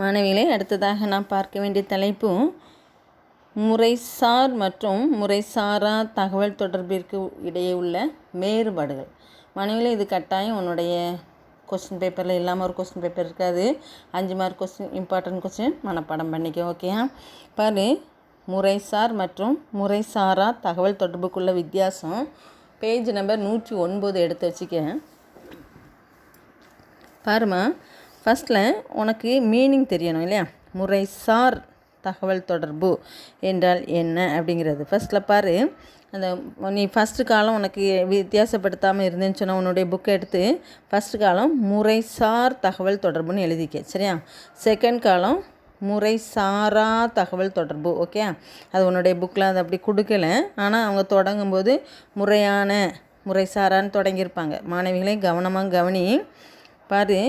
மாணவிகளே, அடுத்ததாக நாம் பார்க்க வேண்டிய தலைப்பு முறைசார் மற்றும் முறைசாரா தகவல் தொடர்பிற்கு இடையே உள்ள வேறுபாடுகள். மாணவிகளே, இது கட்டாயம் உன்னுடைய கொஸ்டின் பேப்பரில் இல்லாமல் ஒரு கொஸ்டின் பேப்பர் இருக்காது. 5 மார்க் கொஸ்டின், இம்பார்ட்டன்ட் கொஸ்டின் மனப்பாடம் பண்ணிக்க. ஓகேயா? பாரு, முறைசார் மற்றும் முறைசாரா தகவல் தொடர்புக்குள்ள வித்தியாசம் பேஜ் நம்பர் 109 எடுத்து வச்சுக்க. பாருமா, ஃபஸ்ட்டில் உனக்கு மீனிங் தெரியணும் இல்லையா? முறைசார் தகவல் தொடர்பு என்றால் என்ன அப்படிங்கிறது ஃபஸ்ட்டில் பாரு. அந்த நீ ஃபஸ்ட்டு காலம் உனக்கு வித்தியாசப்படுத்தாமல் இருந்தேன்னு சொன்னால் உன்னுடைய புக்கை எடுத்து ஃபஸ்ட்டு காலம் முறைசார் தகவல் தொடர்புன்னு எழுதிக்க, சரியா? செகண்ட் காலம் முறைசாரா தகவல் தொடர்பு. ஓகே, அது உன்னுடைய புக்கில் அது அப்படி கொடுக்கல. ஆனால் அவங்க தொடங்கும்போது முறையான முறைசாரான்னு தொடங்கியிருப்பாங்க. மாணவிகளை கவனமாக கவனி. பாரு,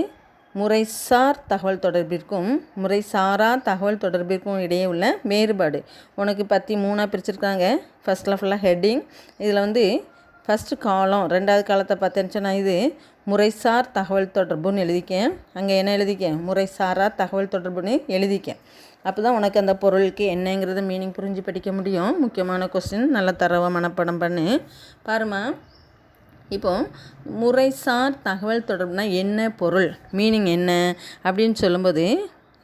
முறைசார் தகவல் தொடர்பிற்கும் முறைசாரா தகவல் தொடர்பிற்கும் இடையே உள்ள வேறுபாடு உனக்கு 13 பிரிச்சிருக்காங்க. ஃபஸ்ட்டில் ஃபுல்லாக ஹெட்டிங். இதில் ஃபஸ்ட்டு காலம், ரெண்டாவது காலத்தை பார்த்தேன்னு இது முறைசார் தகவல் தொடர்புன்னு எழுதிக்கேன். அங்கே என்ன எழுதிக்க? முறைசாரா தகவல் தொடர்புன்னு எழுதிக்க. அப்போ தான் உனக்கு அந்த பொருளுக்கு என்னங்கிறத மீனிங் புரிஞ்சு படிக்க முடியும். முக்கியமான கொஸ்டின், நல்லா தரவாக மனப்பாடம் பண்ணு. பாருமா, இப்போது முறைசார் தகவல் தொடர்புனா என்ன பொருள், மீனிங் என்ன அப்படின்னு சொல்லும்போது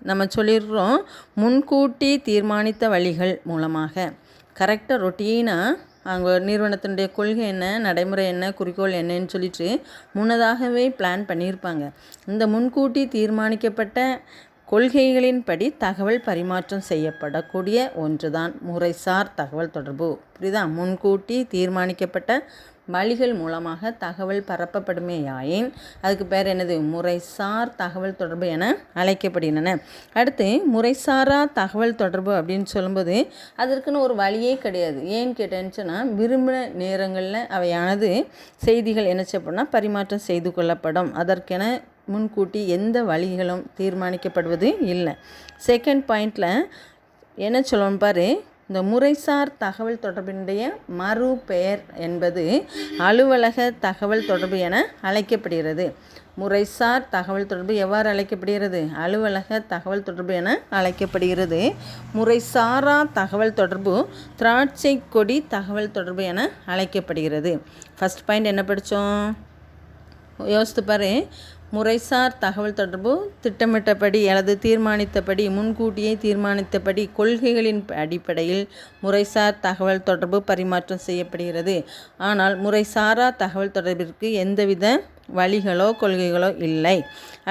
நம்ம சொல்லிடுறோம், முன்கூட்டி தீர்மானித்த வழிகள் மூலமாக கரெக்டாக ரொட்டீனாக அவங்க நிறுவனத்தினுடைய கொள்கை என்ன, நடைமுறை என்ன, குறிக்கோள் என்னன்னு சொல்லிட்டு முன்னதாகவே பிளான் பண்ணியிருப்பாங்க. இந்த முன்கூட்டி தீர்மானிக்கப்பட்ட கொள்கைகளின்படி தகவல் பரிமாற்றம் செய்யப்படக்கூடிய ஒன்று தான் முறைசார் தகவல் தொடர்பு. புரியுதா? முன்கூட்டி தீர்மானிக்கப்பட்ட வழிகள் மூலமாக தகவல் பரப்பப்படுமேயாயின் அதுக்கு பேர் என்னது? முறைசார் தகவல் தொடர்பு என அழைக்கப்படுகின்றன. அடுத்து முறைசாரா தகவல் தொடர்பு அப்படின்னு சொல்லும்போது அதற்குன்னு ஒரு வழியே கிடையாது. ஏன்னு கேட்டேன்னு சொன்னால் விரும்பின நேரங்களில் அவையானது செய்திகள் என்ன செய்யப்படும்னா பரிமாற்றம் செய்து கொள்ளப்படும். அதற்கென முன்கூட்டி எந்த வழிகளும் தீர்மானிக்கப்படுவது இல்லை. செகண்ட் பாயிண்டில் என்ன சொல்லணும் பாரு, இந்த முறைசார் தகவல் தொடர்பினுடைய மறு பெயர் என்பது அலுவலக தகவல் தொடர்பு என அழைக்கப்படுகிறது. முறைசார் தகவல் தொடர்பு எவ்வாறு அழைக்கப்படுகிறது? அலுவலக தகவல் தொடர்பு என அழைக்கப்படுகிறது. முறைசாரா தகவல் தொடர்பு திராட்சை கொடி தகவல் தொடர்பு என அழைக்கப்படுகிறது. ஃபஸ்ட் பாயிண்ட் என்ன படித்தோம்? யோசித்து பாரு. முறைசார் தகவல் தொடர்பு திட்டமிட்டபடி அல்லது தீர்மானித்தபடி, முன்கூட்டியே தீர்மானித்தபடி கொள்கைகளின் அடிப்படையில் முறைசார் தகவல் தொடர்பு பரிமாற்றம் செய்யப்படுகிறது. ஆனால் முறைசாரா தகவல் தொடர்பிற்கு எந்தவித வழிகளோ கொள்கைகளோ இல்லை.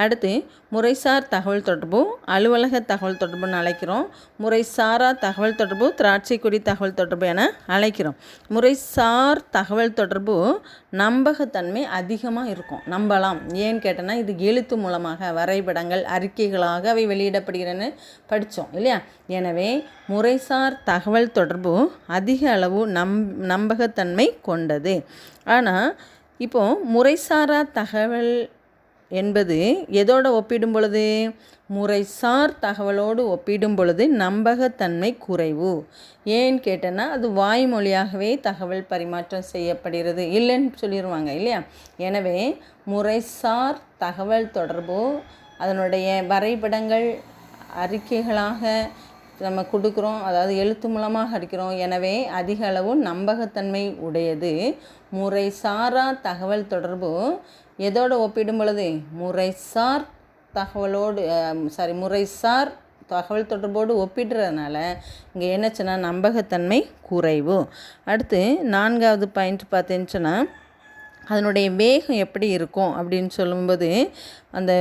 அடுத்து முறைசார் தகவல் தொடர்பு அலுவலக தகவல் தொடர்புன்னு அழைக்கிறோம். முறைசாரா தகவல் தொடர்பு திராட்சை கொடி தகவல் தொடர்பு என அழைக்கிறோம். முறைசார் தகவல் தொடர்பு நம்பகத்தன்மை அதிகமாக இருக்கும், நம்பலாம். ஏன்னு கேட்டோன்னா இது எழுத்து மூலமாக வரைபடங்கள் அறிக்கைகளாக அவை வெளியிடப்படுகிறன்னு படித்தோம் இல்லையா? எனவே முறைசார் தகவல் தொடர்பு அதிக அளவு நம்பகத்தன்மை கொண்டது. ஆனால் இப்போது முறைசாரா தகவல் என்பது எதோடு ஒப்பிடும் பொழுது? முறைசார் தகவலோடு ஒப்பிடும் பொழுது நம்பகத்தன்மை குறைவு. ஏன்னு கேட்டேன்னா அது வாய்மொழியாகவே தகவல் பரிமாற்றம் செய்யப்படுகிறது இல்லைன்னு சொல்லிடுவாங்க இல்லையா? எனவே முறைசார் தகவல் தொடர்பு அதனுடைய வரைபடங்கள் அறிக்கைகளாக நம்ம கொடுக்குறோம், அதாவது எழுத்து மூலமாக அடிக்கிறோம். எனவே அதிக அளவு நம்பகத்தன்மை உடையது. முறைசாரா தகவல் தொடர்பு எதோடு ஒப்பிடும் பொழுது? முறைசார் தகவல் தொடர்போடு ஒப்பிடுறதுனால இங்கே என்னச்சுன்னா நம்பகத்தன்மை குறைவு. அடுத்து 4வது பாயிண்ட் பார்த்தேன்னு சொன்னால் அதனுடைய வேகம் எப்படி இருக்கும் அப்படின்னு சொல்லும்போது அந்த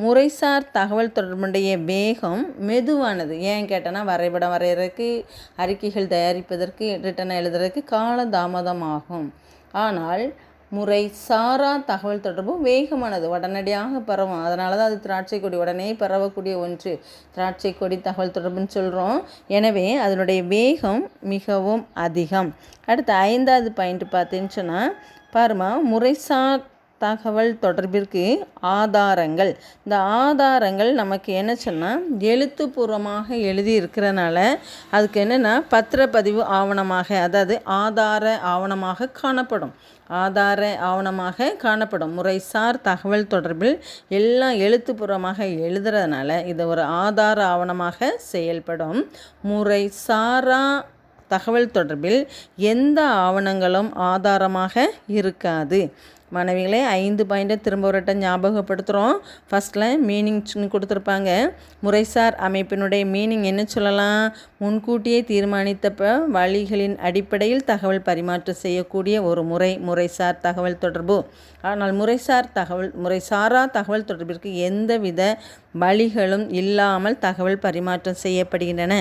முறைசார் தகவல் தொடர்புடைய வேகம் மெதுவானது. ஏன் கேட்டோன்னா வரைபடம் வரைகிறதுக்கு, அறிக்கைகள் தயாரிப்பதற்கு, ரிட்டனை எழுதுறதுக்கு காலதாமதம் ஆகும். ஆனால் முறைசாரா தகவல் தொடர்பு வேகமானது, உடனடியாக பரவும். அதனால தான் அது திராட்சை கொடி, உடனே பரவக்கூடிய ஒன்று திராட்சை கொடி தகவல் தொடர்புன்னு சொல்கிறோம். எனவே அதனுடைய வேகம் மிகவும் அதிகம். அடுத்து 5வது பாயிண்ட் பார்த்தேன்னு சொன்னால் பாருமா, முறைசார் தகவல் தொடர்பிற்கு ஆதாரங்கள். இந்த ஆதாரங்கள் நமக்கு என்ன சொன்னால் எழுத்துப்பூர்வமாக எழுதி இருக்கிறனால அதுக்கு என்னென்னா பத்திரப்பதிவு ஆவணமாக, அதாவது ஆதார ஆவணமாக காணப்படும். ஆதார ஆவணமாக காணப்படும். முறைசார் தகவல் தொடர்பில் எல்லாம் எழுத்துப்பூர்வமாக எழுதுறதுனால இது ஒரு ஆதார ஆவணமாக செயல்படும். முறைசாரா தகவல் தொடர்பில் எந்த ஆவணங்களும் ஆதாரமாக இருக்காது. மாணவிகளே 5 பாயிண்ட்டை திரும்ப ஒரு வட்டம் ஞாபகப்படுத்துகிறோம். ஃபஸ்ட்டில் மீனிங் கொடுத்துருப்பாங்க. முறைசார் அமைப்பினுடைய மீனிங் என்ன சொல்லலாம்? முன்கூட்டியே தீர்மானித்தப்ப வழிகளின் அடிப்படையில் தகவல் பரிமாற்றம் செய்யக்கூடிய ஒரு முறைசார் தகவல் தொடர்பு. ஆனால் முறைசாரா தகவல் தொடர்பிற்கு எந்தவித வழிகளும் இல்லாமல் தகவல் பரிமாற்றம் செய்யப்படுகின்றன.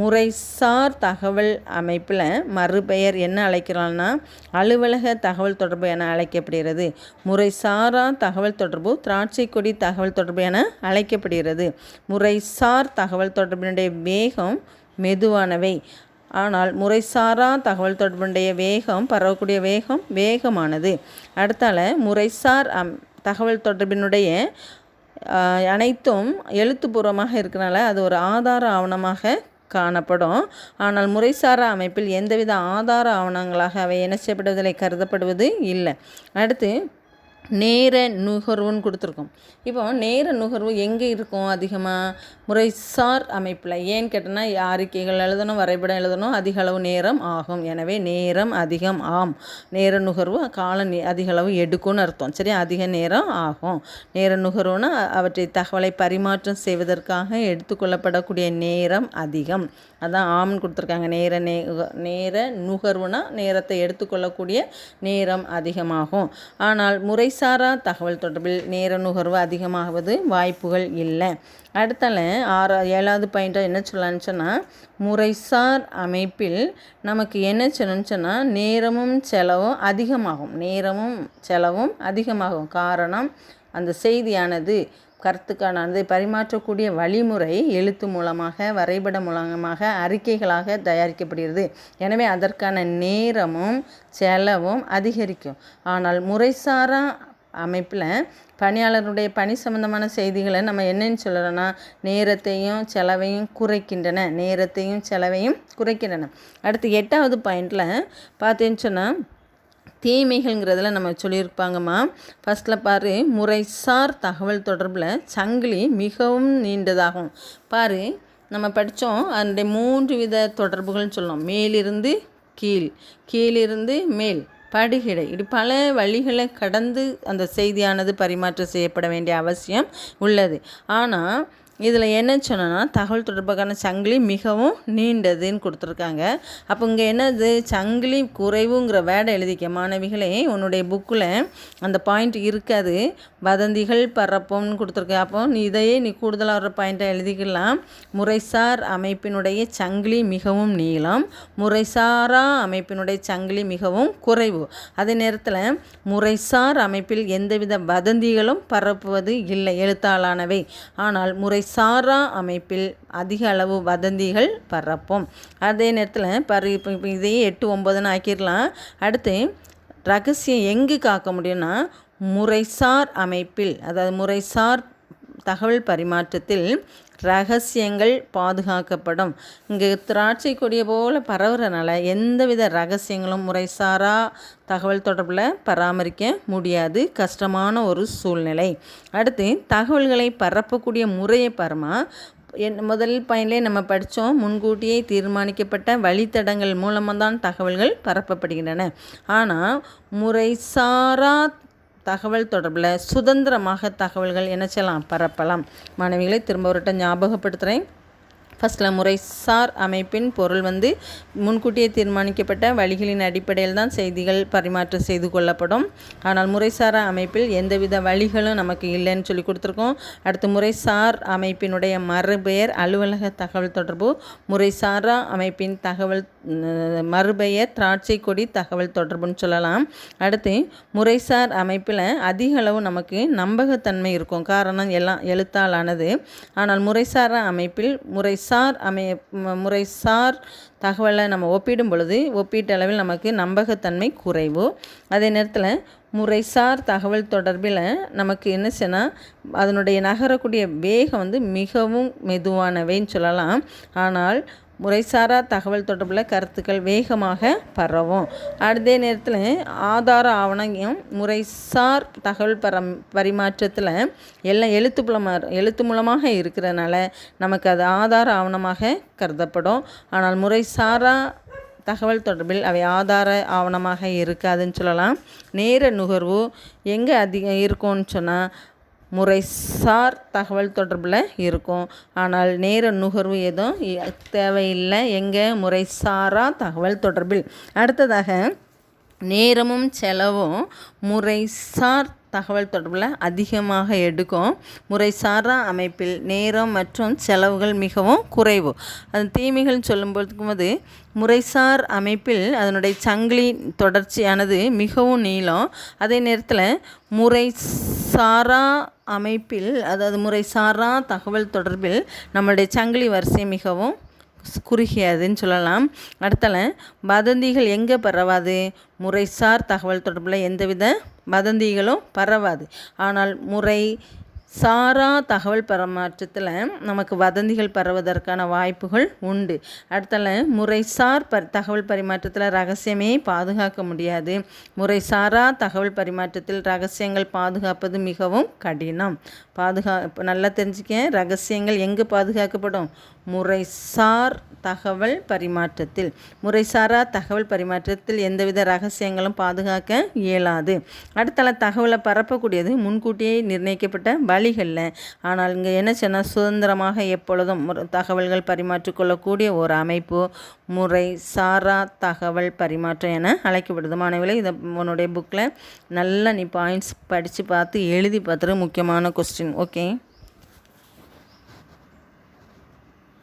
முறைசார் தகவல் அமைப்பில் மறுபெயர் என்ன அழைக்கிறான்னா அலுவலக தகவல் தொடர்பு என அழைக்கப்படுகிறது. முறைசாரா தகவல் தொடர்பு திராட்சை கொடி தகவல் தொடர்பு என அழைக்கப்படுகிறது. முறைசார் தகவல் தொடர்பினுடைய வேகம் மெதுவானவை. ஆனால் முறைசாரா தகவல் தொடர்புடைய வேகம், பரவக்கூடிய வேகம் வேகமானது. அடுத்தால முறைசார் தகவல் தொடர்பினுடைய அனைத்தும் எழுத்துப்பூர்வமாக இருக்கிறனால அது ஒரு ஆதார ஆவணமாக காணப்படும். ஆனால் முறைசாரா அமைப்பில் எந்தவித ஆதார ஆவணங்களாக அவை என்ன செய்யப்படுவதில்லை, கருதப்படுவது இல்லை. அடுத்து நேர நுகர்வுன்னு கொடுத்துருக்கோம். இப்போ நேர நுகர்வு எங்கே இருக்கும் அதிகமாக? முறைசார் அமைப்பில். ஏன்னு கேட்டோன்னா அறிக்கைகள் எழுதணும், வரைபடம் எழுதணும், அதிக அளவு நேரம் ஆகும். எனவே நேரம் அதிகம் ஆம். நேர நுகர்வு காலம் அதிக அளவு எடுக்கும்னு அர்த்தம். சரி, அதிக நேரம் ஆகும். நேர நுகர்வுனா அவற்றை தகவலை பரிமாற்றம் செய்வதற்காக எடுத்துக்கொள்ளப்படக்கூடிய நேரம் அதிகம். அதான் ஆம்னு கொடுத்துருக்காங்க. நேர நுகர்வுனா நேரத்தை எடுத்துக்கொள்ளக்கூடிய நேரம் அதிகமாகும். ஆனால் முறைசாரா தகவல் தொடர்பில் நேர நுகர்வு அதிகமாகுவது வாய்ப்புகள் இல்லை. அடுத்தால 7வது பாயிண்ட்டாக என்ன சொல்லலான்னு சொன்னால் முறைசார் அமைப்பில் நமக்கு என்ன சொல்லணும்னு சொன்னால் நேரமும் செலவும் அதிகமாகும். காரணம் அந்த செய்தியானது கருத்துக்கானது பரிமாற்றக்கூடிய வழிமுறை எழுத்து மூலமாக, வரைபடம் மூலமாக, அறிக்கைகளாக தயாரிக்கப்படுகிறது. எனவே அதற்கான நேரமும் செலவும் அதிகரிக்கும். ஆனால் முறைசாரா அமைப்பில் பணியாளருடைய பணி சம்பந்தமான செய்திகளை நம்ம என்னன்னு சொல்கிறோன்னா நேரத்தையும் செலவையும் குறைக்கின்றன. அடுத்து 8வது பாயிண்டில் பார்த்தேன்னு சொன்னால் தீமைகள்ங்கிறதுல நம்ம சொல்லியிருப்பாங்கம்மா. ஃபஸ்ட்டில் பாரு, முறைசார் தகவல் தொடர்பில் சங்கிலி மிகவும் நீண்டதாகும். பாரு, நம்ம படித்தோம் அதனுடைய 3 வித தொடர்புகள்னு சொல்லணும். மேலிருந்து கீழ், கீழிருந்து மேல், படிகிடை, இப்படி பல வழிகளை கடந்து அந்த செய்தியானது பரிமாற்றம் செய்யப்பட வேண்டிய அவசியம் உள்ளது. ஆனால் இதில் என்ன சொன்னோன்னா தகவல் தொடர்புக்கான சங்கிலி மிகவும் நீண்டதுன்னு கொடுத்துருக்காங்க. அப்போ இங்கே என்னது, சங்கிலி குறைவுங்கிற வேர்டை எழுதிக்க. மாணவிகளே, உன்னுடைய புக்கில் அந்த பாயிண்ட் இருக்காது. வதந்திகள் பரப்பும்னு கொடுத்துருக்க. அப்போ இதையே நீ கூடுதலாக ஒரு பாயிண்ட்டை எழுதிக்கலாம். முறைசார் அமைப்பினுடைய சங்கிலி மிகவும் நீளம், முறைசாரா அமைப்பினுடைய சங்கிலி மிகவும் குறைவு. அதே நேரத்தில் முறைசார் அமைப்பில் எந்தவித வதந்திகளும் பரப்புவது இல்லை, எழுத்தாளானவை. ஆனால் முறைசாரா அமைப்பில் அதிக அளவு வதந்திகள் பரப்பும். அதே நேரத்தில் இப்போ இதையே 8, 9ன்னு ஆக்கிடலாம். அடுத்து ரகசியம் எங்கு காக்க முடியும்னா முறைசார் அமைப்பில், அதாவது முறைசார் தகவல் பரிமாற்றத்தில் ரகசியங்கள் பாதுகாக்கப்படும். இங்கே திராட்சை கொடிய போல் பரவுறதுனால எந்தவித ரகசியங்களும் முறைசாரா தகவல் தொடர்பில் பராமரிக்க முடியாது, கஷ்டமான ஒரு சூழ்நிலை. அடுத்து தகவல்களை பரப்பக்கூடிய முறையை முதல் பாயிண்ட்லேயே நம்ம படித்தோம். முன்கூட்டியே தீர்மானிக்கப்பட்ட வழித்தடங்கள் மூலமாக தான் தகவல்கள் பரப்பப்படுகின்றன. ஆனால் முறைசாரா தகவல் தொடர்பில் சுதந்திரமாக தகவல்கள் என்ன செய்யலாம், பரப்பலாம். மாணவிகளை திரும்ப ஒரு ஞாபகப்படுத்துகிறேன். ஃபஸ்ட்டில் முறைசார் அமைப்பின் பொருள் முன்கூட்டியே தீர்மானிக்கப்பட்ட வழிகளின் அடிப்படையில் தான் செய்திகள் பரிமாற்றம் செய்து கொள்ளப்படும். ஆனால் முறைசாரா அமைப்பில் எந்தவித வழிகளும் நமக்கு இல்லைன்னு சொல்லி கொடுத்துருக்கோம். அடுத்து முறைசார் அமைப்பினுடைய மறுபெயர் அலுவலக தகவல் தொடர்பு. முறைசாரா அமைப்பின் மறுபெயர் திராட்சை கொடி தகவல் தொடர்புன்னு சொல்லலாம். அடுத்து முறைசார் அமைப்பில் அதிக அளவு நமக்கு நம்பகத்தன்மை இருக்கும். காரணம் எல்லாம் எழுத்தாலானது. ஆனால் முறைசாரா அமைப்பில் முறைசார் முறைசார் தகவலை நம்ம ஒப்பிடும் பொழுது ஒப்பீட்டளவில் நமக்கு நம்பகத்தன்மை குறைவு. அதே நேரத்தில் முறைசார் தகவல் தொடர்பில் நமக்கு என்ன செய்யணும், அதனுடைய நகரக்கூடிய வேகம் மிகவும் மெதுவானவைன்னு சொல்லலாம். ஆனால் முறைசாரா தகவல் தொடர்பில் கருத்துக்கள் வேகமாக பரவும். அதே நேரத்தில் ஆதார ஆவணம் முறைசார் தகவல் பரிமாற்றத்தில் எல்லாம் எழுத்து மூலமாக இருக்கிறதுனால நமக்கு அது ஆதார ஆவணமாக கருதப்படும். ஆனால் முறைசாரா தகவல் தொடர்பில் அவை ஆதார ஆவணமாக இருக்காதுன்னு சொல்லலாம். நேர நுகர்வு எங்கே அதிகம் இருக்கும்னு சொன்னால் முறைசார் தகவல் தொடர்பில் இருக்கும். ஆனால் நேர நுகர்வு எதுவும் தேவையில்லை எங்கே, முறைசாரா தகவல் தொடர்பில். அடுத்ததாக நேரமும் செலவும் முறைசார் தகவல் தொடர்பில் அதிகமாக எடுக்கும். முறைசாரா அமைப்பில் நேரம் மற்றும் செலவுகள் மிகவும் குறைவு. அது தீமைகள் சொல்லும்போது முறைசார் அமைப்பில் அதனுடைய சங்கிலி தொடர்ச்சியானது மிகவும் நீளம். அதே நேரத்தில் முறைசாரா அமைப்பில், அதாவது முறைசாரா தகவல் தொடர்பில் நம்மளுடைய சங்கிலி வரிசை மிகவும் குறுகியதுன்னு சொல்லலாம். அடுத்தல வதந்திகள் எங்கே பரவாது, முறைசார் தகவல் தொடர்பில் எந்தவித வதந்திகளும் பரவாது. ஆனால் முறைசாரா தகவல் பரிமாற்றத்தில் நமக்கு வதந்திகள் பரவுவதற்கான வாய்ப்புகள் உண்டு. அடுத்தல முறைசார் தகவல் பரிமாற்றத்தில் ரகசியமே பாதுகாக்க முடியாது. முறைசாரா தகவல் பரிமாற்றத்தில் ரகசியங்கள் பாதுகாப்பது மிகவும் கடினம். நல்லா தெரிஞ்சுக்க, ரகசியங்கள் எங்கே பாதுகாக்கப்படும், முறைசார் தகவல் பரிமாற்றத்தில். முறைசாரா தகவல் பரிமாற்றத்தில் எந்தவித ரகசியங்களும் பாதுகாக்க இயலாது. அடுத்தல தகவலை பரப்பக்கூடியது முன்கூட்டியே நிர்ணயிக்கப்பட்ட வழிகளில். ஆனால் இங்கே என்ன சொன்னால் சுதந்திரமாக எப்பொழுதும் தகவல்கள் பரிமாற்றிக்கொள்ளக்கூடிய ஒரு அமைப்பு முறைசாரா தகவல் பரிமாற்றம் என அழைக்கப்படுது. மாணவர்களே, இதை உன்னுடைய புக்கில் நல்லா நீ பாயிண்ட்ஸ் படித்து பார்த்து எழுதி பார்த்துட்டு முக்கியமான கொஸ்டின். ஓகே.